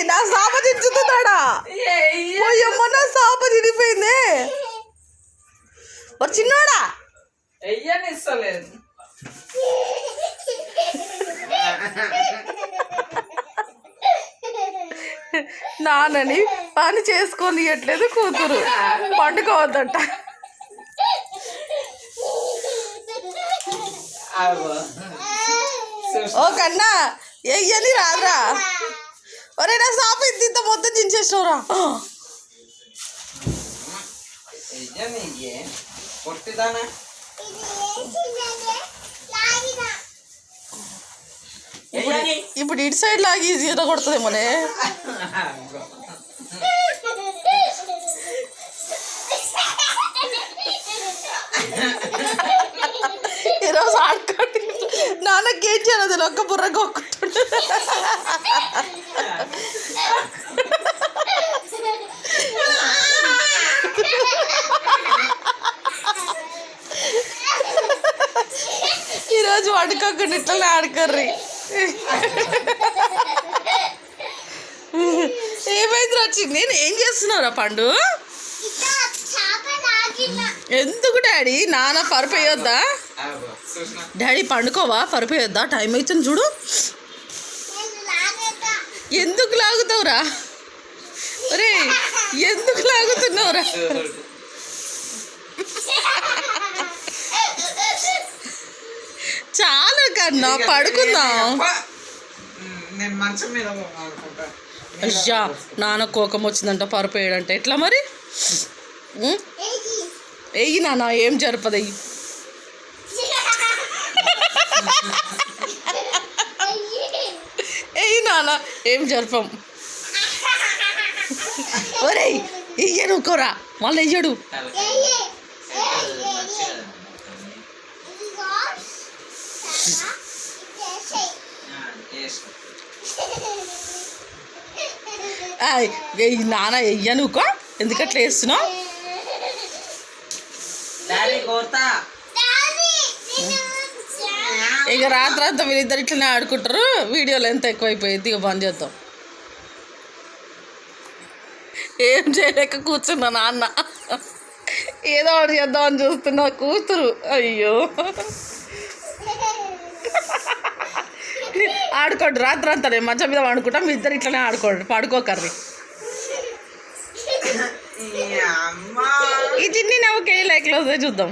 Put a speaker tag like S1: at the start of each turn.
S1: నా సాప దించుతున్నాడా? అయ్యమ్మ నా సాప తిరిగిపోయింది. మరి చిన్నోడా
S2: ఇస్తలేదు.
S1: నాన్నని పని చేసుకొని ఇవ్వట్లేదు కూతురు, పండుకోవద్దంట. ఓ కన్నా ఎయ్యని రాదురా. ఒరే నా సాప ఇంత మొత్తం దించేసినవురా. ఇప్పుడు ఇటు సైడ్ లాగి ఈజీగా కొడుతుందేమోనే. ఈరోజు ఆడుకోండి. నాన్నకేం చేయలేదు, ఒక్క బుర్ర కొక్కుంటుండే. ఈరోజు వండుకోకుండా ఇట్లనే ఆడుకోర్రి. ఏమైంది వచ్చింది? నేను ఏం చేస్తున్నావురా పండు? ఎందుకు డాడీ? నాన్న పరుపు వేయొద్దా? డాడీ పండుకోవా? పరుపు వేయొద్దా? టైం అవుతుంది చూడు. ఎందుకు లాగుతావురా? అరే ఎందుకు లాగుతున్నావురా? చాలు కన్నా, పడుకుందాం. అయ్యా నాన్న కోపం వచ్చిందంట పరుపు వేయడంటే ఎట్లా మరి? వెయ్యి నాన్న, ఏం జరపదయ్యి. వెయ్యి నాన్న, ఏం జరపం. ఒరే ఇయ్యను కోరా, మళ్ళీ ఇయ్యడు. నాన్న వెయ్యనుకో, ఎందుకట్లా వేస్తున్నావు? ఇక రాత్రి అంతా వీళ్ళిద్దరు ఇట్లనే ఆడుకుంటారు. వీడియోలో ఎంత ఎక్కువైపోయింది. ఇక బంద్ చేద్దాం. ఏం చేయలేక కూర్చున్నా నాన్న. ఏదో ఒకటి చేద్దామని చూస్తున్నా కూతురు. అయ్యో ఆడుకోండి రాత్రి అంతా. నేను మంచం మీద వండుకుంటాం, మీ ఇద్దరు ఇట్లనే ఆడుకోండి. పడుకోకర్రి. ఈ చిన్ని నవ్వుకి లైక్ లో చూద్దాం.